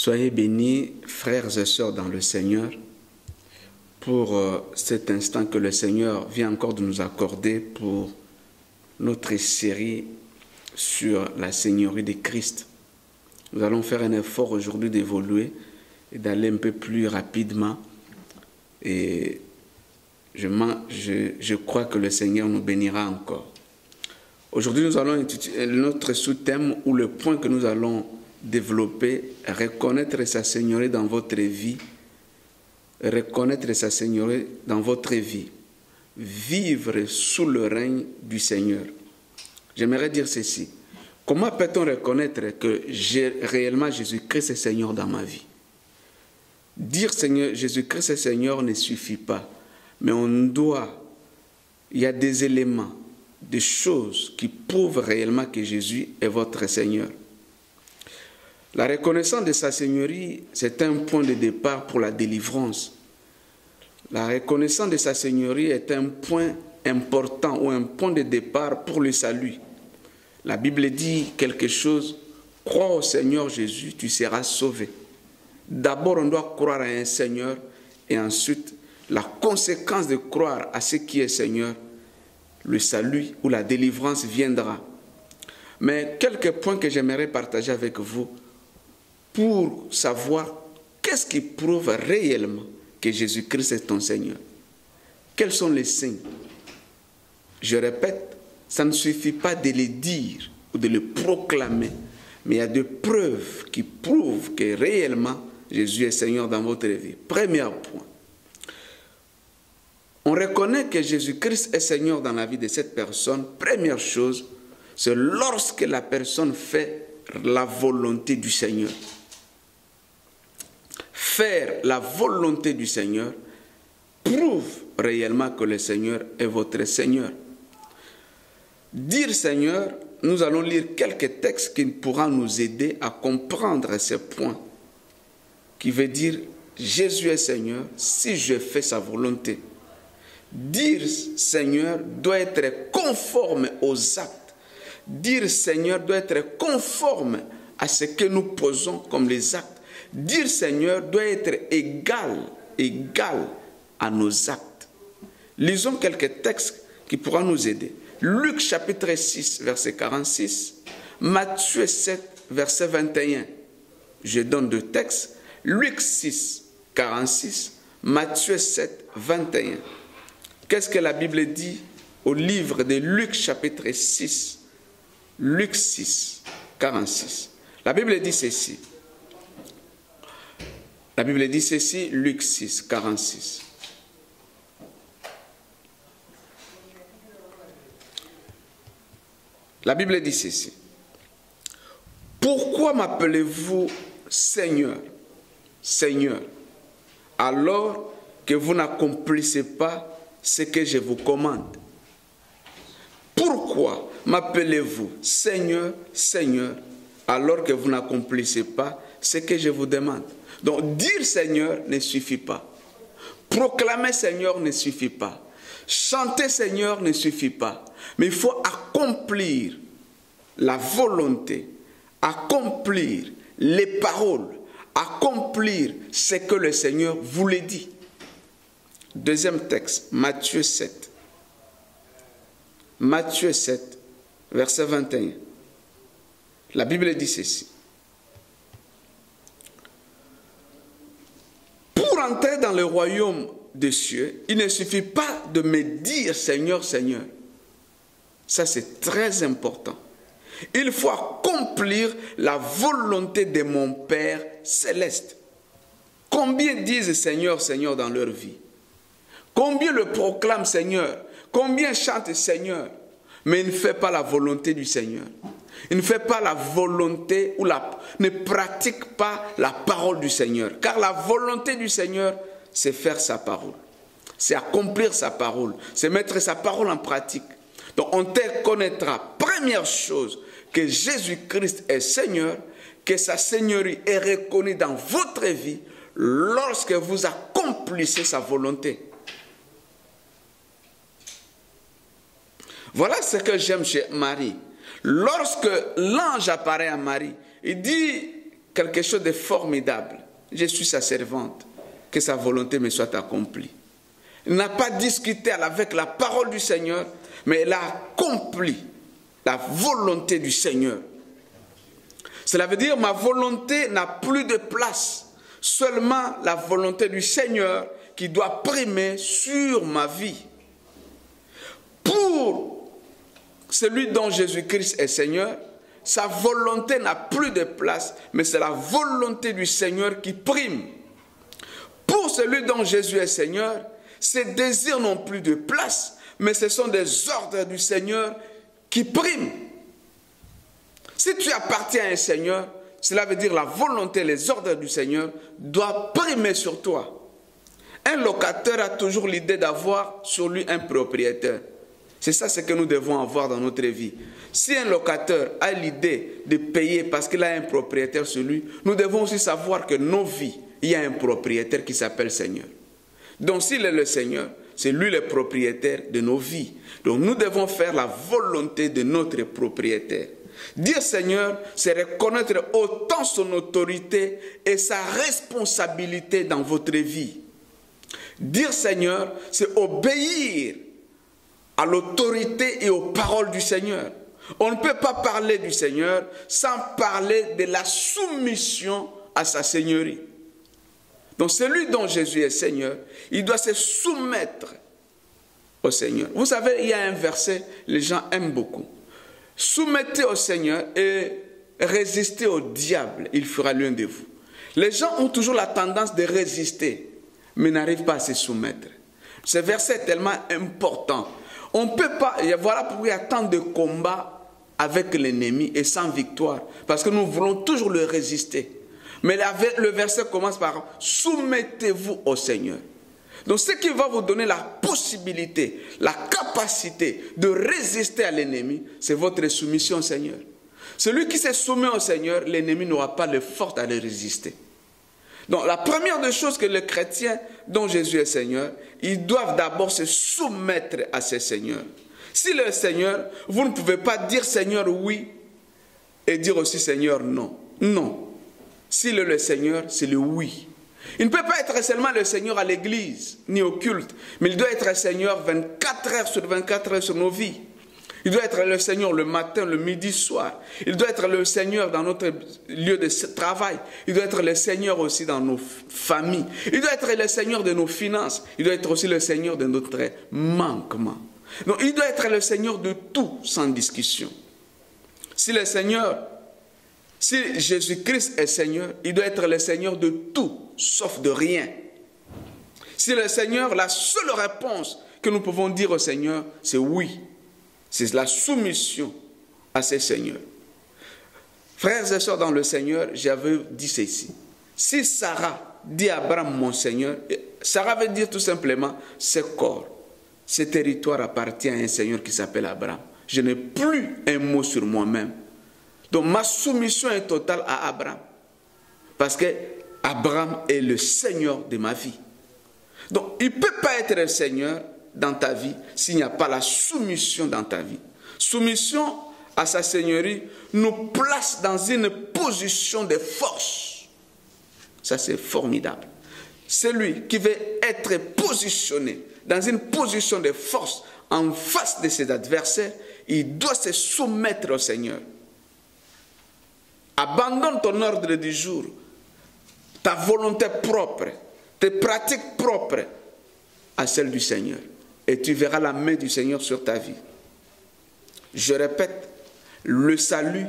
Soyez bénis, frères et sœurs dans le Seigneur, pour cet instant que le Seigneur vient encore de nous accorder pour notre série sur la Seigneurie de Christ. Nous allons faire un effort aujourd'hui d'évoluer et d'aller un peu plus rapidement. Et je crois que le Seigneur nous bénira encore. Aujourd'hui, nous allons étudier notre sous-thème ou le point que nous allons développer, reconnaître sa Seigneurie dans votre vie. Reconnaître sa Seigneurie dans votre vie. Vivre sous le règne du Seigneur. J'aimerais dire ceci. Comment peut-on reconnaître que réellement Jésus-Christ est Seigneur dans ma vie? Dire Seigneur, Jésus-Christ est Seigneur ne suffit pas. Mais il y a des éléments, des choses qui prouvent réellement que Jésus est votre Seigneur. La reconnaissance de sa Seigneurie, c'est un point de départ pour la délivrance. La reconnaissance de sa Seigneurie est un point important ou un point de départ pour le salut. La Bible dit quelque chose, crois au Seigneur Jésus, tu seras sauvé. D'abord, on doit croire à un Seigneur et ensuite, la conséquence de croire à ce qui est Seigneur, le salut ou la délivrance viendra. Mais quelques points que j'aimerais partager avec vous pour savoir qu'est-ce qui prouve réellement que Jésus-Christ est ton Seigneur. Quels sont les signes? Je répète, ça ne suffit pas de le dire ou de le proclamer, mais il y a des preuves qui prouvent que réellement Jésus est Seigneur dans votre vie. Premier point. On reconnaît que Jésus-Christ est Seigneur dans la vie de cette personne. Première chose, c'est lorsque la personne fait la volonté du Seigneur. Faire la volonté du Seigneur prouve réellement que le Seigneur est votre Seigneur. Dire Seigneur, nous allons lire quelques textes qui pourront nous aider à comprendre ce point, qui veut dire Jésus est Seigneur si je fais sa volonté. Dire Seigneur doit être conforme aux actes. Dire Seigneur doit être conforme à ce que nous posons comme les actes. Dire Seigneur doit être égal à nos actes. Lisons quelques textes qui pourront nous aider. Luc chapitre 6, verset 46. Matthieu 7, verset 21. Je donne deux textes. Luc 6, 46. Matthieu 7, 21. Qu'est-ce que la Bible dit au livre de Luc chapitre 6? Luc 6, 46. La Bible dit ceci. La Bible dit ceci, Luc 6, 46. La Bible dit ceci. Pourquoi m'appelez-vous Seigneur, Seigneur, alors que vous n'accomplissez pas ce que je vous commande? Pourquoi m'appelez-vous Seigneur, Seigneur, alors que vous n'accomplissez pas ce que je vous demande? Donc, dire Seigneur ne suffit pas. Proclamer Seigneur ne suffit pas. Chanter Seigneur ne suffit pas. Mais il faut accomplir la volonté, accomplir les paroles, accomplir ce que le Seigneur voulait dire. Deuxième texte, Matthieu 7. Matthieu 7, verset 21. La Bible dit ceci. Pour entrer dans le royaume des cieux, il ne suffit pas de me dire Seigneur, Seigneur. Ça, c'est très important. Il faut accomplir la volonté de mon Père céleste. Combien disent Seigneur, Seigneur dans leur vie? Combien le proclament Seigneur? Combien chantent Seigneur? Mais il ne fait pas la volonté du Seigneur. Il ne fait pas la volonté ou ne pratique pas la parole du Seigneur. Car la volonté du Seigneur, c'est faire sa parole. C'est accomplir sa parole. C'est mettre sa parole en pratique. Donc on te connaîtra, première chose, que Jésus-Christ est Seigneur, que sa Seigneurie est reconnue dans votre vie lorsque vous accomplissez sa volonté. Voilà ce que j'aime chez Marie. Lorsque l'ange apparaît à Marie, il dit quelque chose de formidable. Je suis sa servante, que sa volonté me soit accomplie. Elle n'a pas discuté avec la parole du Seigneur, mais elle a accompli la volonté du Seigneur. Cela veut dire ma volonté n'a plus de place. Seulement la volonté du Seigneur qui doit primer sur ma vie. Pour celui dont Jésus-Christ est Seigneur, sa volonté n'a plus de place, mais c'est la volonté du Seigneur qui prime. Pour celui dont Jésus est Seigneur, ses désirs n'ont plus de place, mais ce sont des ordres du Seigneur qui priment. Si tu appartiens à un Seigneur, cela veut dire la volonté, les ordres du Seigneur doivent primer sur toi. Un locataire a toujours l'idée d'avoir sur lui un propriétaire. C'est ça ce que nous devons avoir dans notre vie. Si un locataire a l'idée de payer parce qu'il a un propriétaire sur lui, nous devons aussi savoir que nos vies, il y a un propriétaire qui s'appelle Seigneur. Donc s'il est le Seigneur, c'est lui le propriétaire de nos vies. Donc nous devons faire la volonté de notre propriétaire. Dire Seigneur, c'est reconnaître autant son autorité et sa responsabilité dans votre vie. Dire Seigneur, c'est obéir à l'autorité et aux paroles du Seigneur. On ne peut pas parler du Seigneur sans parler de la soumission à sa seigneurie. Donc celui dont Jésus est Seigneur, il doit se soumettre au Seigneur. Vous savez, il y a un verset, les gens aiment beaucoup. Soumettez au Seigneur et résistez au diable, il fera l'un de vous. Les gens ont toujours la tendance de résister, mais n'arrivent pas à se soumettre. Ce verset est tellement important. On ne peut pas, voilà pourquoi il y a tant de combats avec l'ennemi et sans victoire, parce que nous voulons toujours le résister. Mais le verset commence par « Soumettez-vous au Seigneur ». Donc ce qui va vous donner la possibilité, la capacité de résister à l'ennemi, c'est votre soumission au Seigneur. Celui qui se soumet au Seigneur, l'ennemi n'aura pas le force à le résister. Donc la première des choses que les chrétiens dont Jésus est Seigneur, ils doivent d'abord se soumettre à ce Seigneur. Si le Seigneur, vous ne pouvez pas dire Seigneur oui et dire aussi Seigneur non. Non. S'il est le Seigneur, c'est le oui. Il ne peut pas être seulement le Seigneur à l'église, ni au culte, mais il doit être Seigneur 24 heures sur 24 heures sur nos vies. Il doit être le Seigneur le matin, le midi, soir. Il doit être le Seigneur dans notre lieu de travail. Il doit être le Seigneur aussi dans nos familles. Il doit être le Seigneur de nos finances. Il doit être aussi le Seigneur de notre manquement. Donc il doit être le Seigneur de tout sans discussion. Si Jésus-Christ est Seigneur, il doit être le Seigneur de tout, sauf de rien. Si le Seigneur, la seule réponse que nous pouvons dire au Seigneur, c'est oui. C'est la soumission à ce Seigneur. Frères et sœurs dans le Seigneur, j'avais dit ceci. Si Sarah dit à Abraham, mon Seigneur, Sarah veut dire tout simplement, ce corps, ce territoire appartient à un Seigneur qui s'appelle Abraham. Je n'ai plus un mot sur moi-même. Donc ma soumission est totale à Abraham. Parce que Abraham est le Seigneur de ma vie. Donc il ne peut pas être le Seigneur dans ta vie s'il n'y a pas la soumission dans ta vie. Soumission à sa seigneurie nous place dans une position de force. Ça c'est formidable. Celui qui veut être positionné dans une position de force en face de ses adversaires, il doit se soumettre au Seigneur. Abandonne ton ordre du jour, ta volonté propre, tes pratiques propres à celle du Seigneur. Et tu verras la main du Seigneur sur ta vie. Je répète, le salut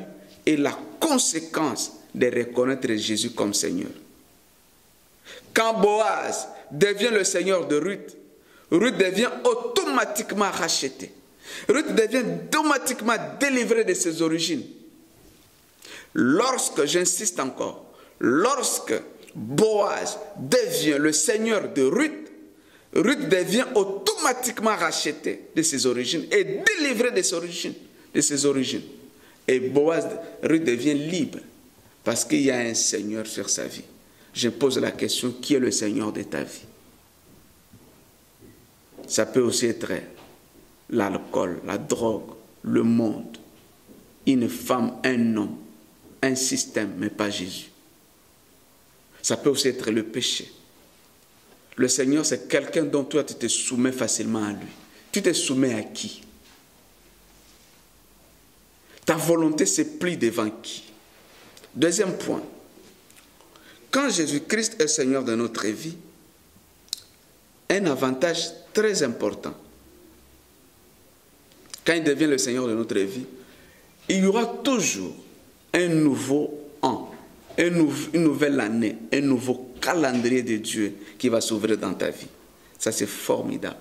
est la conséquence de reconnaître Jésus comme Seigneur. Quand Boaz devient le Seigneur de Ruth, Ruth devient automatiquement rachetée. Ruth devient automatiquement délivrée de ses origines. Lorsque, j'insiste encore, lorsque Boaz devient le Seigneur de Ruth, Ruth devient automatiquement rachetée de ses origines et délivrée de ses origines. Et Boaz, Ruth devient libre parce qu'il y a un Seigneur sur sa vie. Je pose la question, qui est le Seigneur de ta vie? Ça peut aussi être l'alcool, la drogue, le monde, une femme, un homme, un système, mais pas Jésus. Ça peut aussi être le péché. Le Seigneur, c'est quelqu'un dont toi, tu te soumets facilement à lui. Tu te soumets à qui? Ta volonté se plie devant qui? Deuxième point. Quand Jésus-Christ est Seigneur de notre vie, un avantage très important. Quand il devient le Seigneur de notre vie, il y aura toujours un nouveau an, une nouvelle année, un nouveau calendrier de Dieu qui va s'ouvrir dans ta vie. Ça, c'est formidable.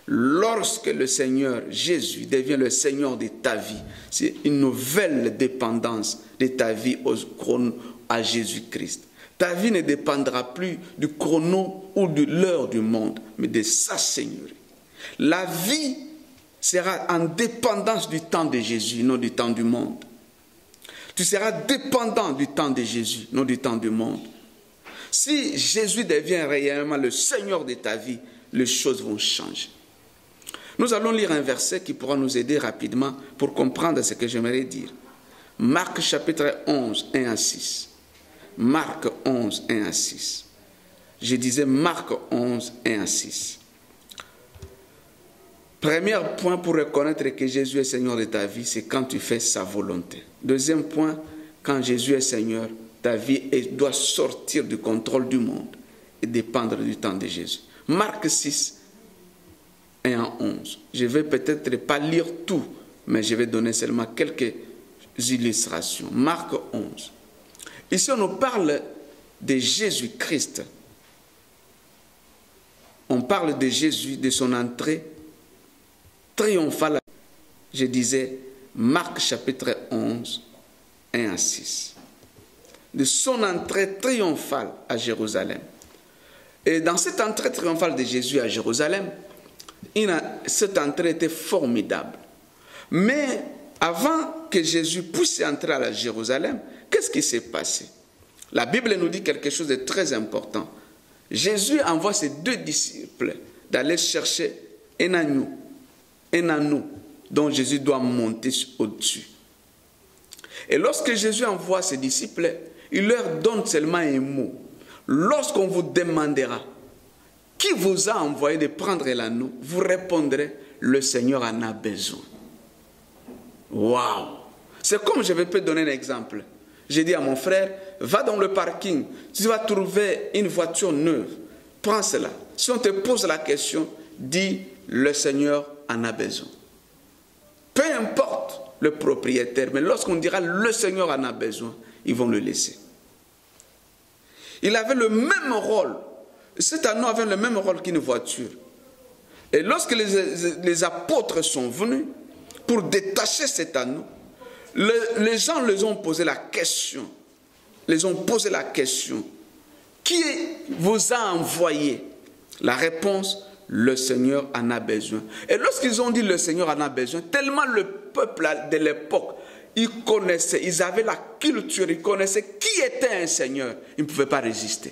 Lorsque le Seigneur Jésus devient le Seigneur de ta vie, c'est une nouvelle dépendance de ta vie à Jésus-Christ. Ta vie ne dépendra plus du chrono ou de l'heure du monde, mais de sa Seigneurie. La vie sera en dépendance du temps de Jésus, non du temps du monde. Tu seras dépendant du temps de Jésus, non du temps du monde. Si Jésus devient réellement le Seigneur de ta vie, les choses vont changer. Nous allons lire un verset qui pourra nous aider rapidement pour comprendre ce que j'aimerais dire. Marc chapitre 11, 1 à 6. Marc 11, 1 à 6. Je disais Marc 11, 1 à 6. Premier point pour reconnaître que Jésus est Seigneur de ta vie, c'est quand tu fais sa volonté. Deuxième point, quand Jésus est Seigneur, ta vie doit sortir du contrôle du monde et dépendre du temps de Jésus. Marc 6, 1 à 11. Je ne vais peut-être pas lire tout, mais je vais donner seulement quelques illustrations. Marc 11. Ici, on nous parle de Jésus-Christ. On parle de Jésus, de son entrée triomphale. Je disais Marc chapitre 11, 1 à 6. De son entrée triomphale à Jérusalem. Et dans cette entrée triomphale de Jésus à Jérusalem, cette entrée était formidable. Mais avant que Jésus puisse entrer à Jérusalem, qu'est-ce qui s'est passé? La Bible nous dit quelque chose de très important. Jésus envoie ses deux disciples d'aller chercher un anneau dont Jésus doit monter au-dessus. Et lorsque Jésus envoie ses disciples, il leur donne seulement un mot. Lorsqu'on vous demandera qui vous a envoyé de prendre l'anneau, vous répondrez, le Seigneur en a besoin. Waouh! C'est comme je vais te donner un exemple. J'ai dit à mon frère, va dans le parking, tu vas trouver une voiture neuve, prends cela. Si on te pose la question, dis, le Seigneur en a besoin. Peu importe le propriétaire, mais lorsqu'on dira, le Seigneur en a besoin, ils vont le laisser. Il avait le même rôle. Cet anneau avait le même rôle qu'une voiture. Et lorsque les apôtres sont venus pour détacher cet anneau, les gens les ont posé la question. Qui vous a envoyé? La réponse, le Seigneur en a besoin. Et lorsqu'ils ont dit le Seigneur en a besoin, tellement le peuple de l'époque, ils connaissaient, ils avaient la culture, ils connaissaient qui était un Seigneur. Ils ne pouvaient pas résister.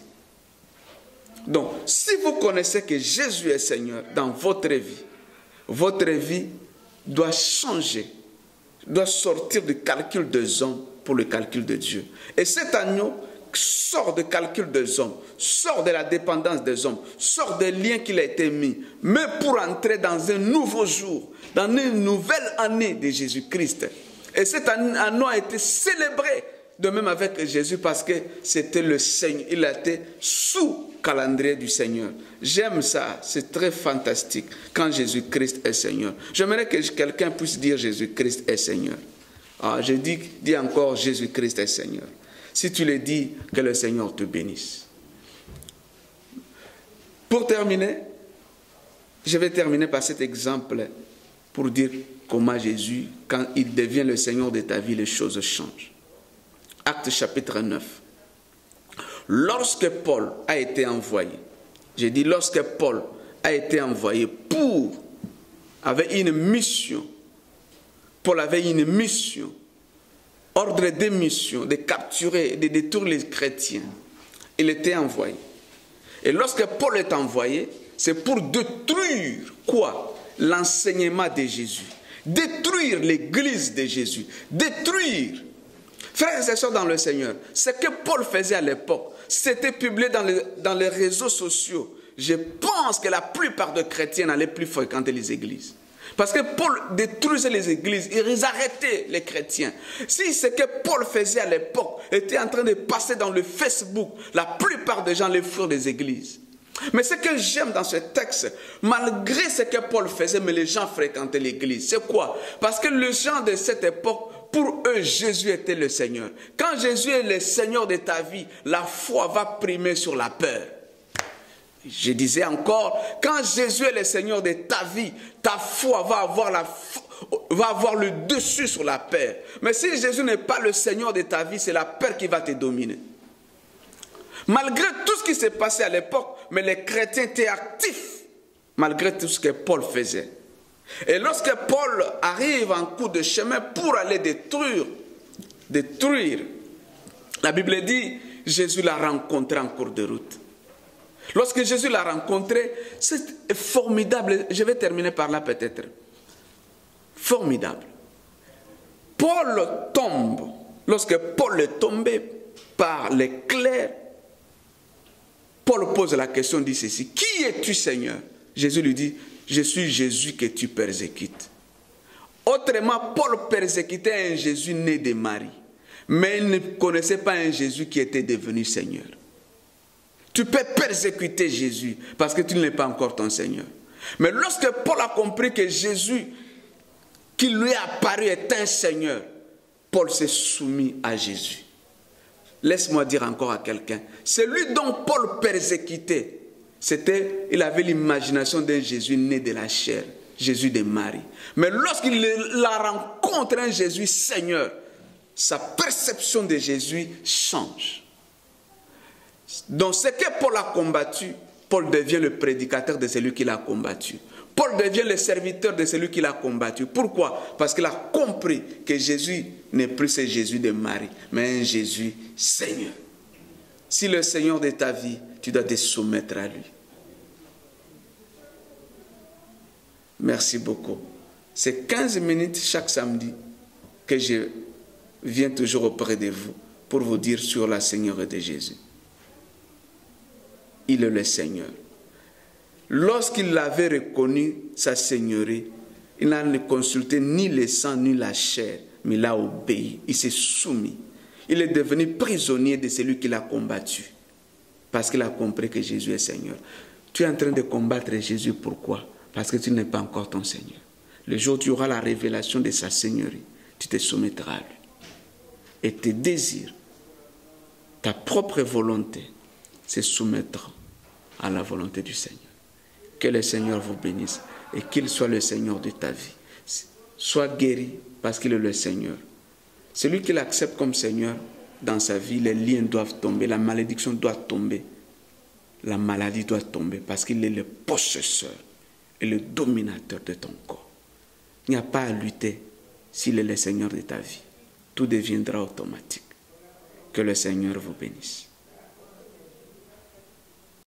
Donc, si vous connaissez que Jésus est Seigneur dans votre vie doit changer, doit sortir du calcul des hommes pour le calcul de Dieu. Et cet agneau sort du calcul des hommes, sort de la dépendance des hommes, sort des liens qu'il a été mis, mais pour entrer dans un nouveau jour, dans une nouvelle année de Jésus-Christ. Et cet anneau a été célébré de même avec Jésus parce que c'était le Seigneur, il a été sous calendrier du Seigneur. J'aime ça, c'est très fantastique quand Jésus-Christ est Seigneur. J'aimerais que quelqu'un puisse dire Jésus-Christ est Seigneur. Ah, je dis encore Jésus-Christ est Seigneur. Si tu le dis, que le Seigneur te bénisse. Pour terminer, je vais terminer par cet exemple pour dire comment Jésus, quand il devient le Seigneur de ta vie, les choses changent. Acte chapitre 9. Lorsque Paul a été envoyé, j'ai dit lorsque Paul a été envoyé avait une mission. Paul avait une mission, ordre de mission, de capturer, de détruire les chrétiens. Il était envoyé. Et lorsque Paul est envoyé, c'est pour détruire quoi? L'enseignement de Jésus. Détruire l'église de Jésus. Détruire. Frères et sœurs dans le Seigneur, ce que Paul faisait à l'époque, c'était publié dans les réseaux sociaux. Je pense que la plupart des chrétiens n'allaient plus fréquenter les églises. Parce que Paul détruisait les églises, ils arrêtaient les chrétiens. Si ce que Paul faisait à l'époque était en train de passer dans le Facebook, la plupart des gens les furent des églises. Mais ce que j'aime dans ce texte, malgré ce que Paul faisait, mais les gens fréquentaient l'église. C'est quoi? Parce que les gens de cette époque, pour eux, Jésus était le Seigneur. Quand Jésus est le Seigneur de ta vie, la foi va primer sur la peur. Je disais encore, quand Jésus est le Seigneur de ta vie, ta foi va avoir le dessus sur la peur. Mais si Jésus n'est pas le Seigneur de ta vie, c'est la peur qui va te dominer. Malgré tout ce qui s'est passé à l'époque, mais les chrétiens étaient actifs, malgré tout ce que Paul faisait. Et lorsque Paul arrive en cours de chemin pour aller détruire, la Bible dit, Jésus l'a rencontré en cours de route. Lorsque Jésus l'a rencontré, c'est formidable. Je vais terminer par là peut-être. Formidable. Paul tombe. Lorsque Paul est tombé par l'éclair, Paul pose la question, dit ceci. Qui es-tu, Seigneur? Jésus lui dit, je suis Jésus que tu persécutes. Autrement, Paul persécutait un Jésus né de Marie. Mais il ne connaissait pas un Jésus qui était devenu Seigneur. Tu peux persécuter Jésus parce que tu n'es pas encore ton Seigneur. Mais lorsque Paul a compris que Jésus qui lui est apparu est un Seigneur, Paul s'est soumis à Jésus. Laisse-moi dire encore à quelqu'un, celui dont Paul persécutait, il avait l'imagination d'un Jésus né de la chair, Jésus de Marie. Mais lorsqu'il la rencontre, un Jésus Seigneur, sa perception de Jésus change. Donc ce que Paul a combattu, Paul devient le prédicateur de celui qui l'a combattu. Paul devient le serviteur de celui qui l'a combattu. Pourquoi? Parce qu'il a compris que Jésus n'est plus ce Jésus de Marie, mais un Jésus Seigneur. Si le Seigneur de ta vie, tu dois te soumettre à lui. Merci beaucoup. C'est 15 minutes chaque samedi que je viens toujours auprès de vous pour vous dire sur la Seigneurie de Jésus. Il est le Seigneur. Lorsqu'il avait reconnu sa Seigneurie, il n'a consulté ni le sang ni la chair, mais il a obéi, il s'est soumis. Il est devenu prisonnier de celui qui l'a combattu, parce qu'il a compris que Jésus est Seigneur. Tu es en train de combattre Jésus, pourquoi? Parce que tu n'es pas encore ton Seigneur. Le jour où tu auras la révélation de sa Seigneurie, tu te soumettras à lui. Et tes désirs, ta propre volonté, se soumettra à la volonté du Seigneur. Que le Seigneur vous bénisse et qu'il soit le Seigneur de ta vie. Sois guéri parce qu'il est le Seigneur. Celui qui l'accepte comme Seigneur dans sa vie, les liens doivent tomber, la malédiction doit tomber, la maladie doit tomber parce qu'il est le possesseur et le dominateur de ton corps. Il n'y a pas à lutter s'il est le Seigneur de ta vie. Tout deviendra automatique. Que le Seigneur vous bénisse.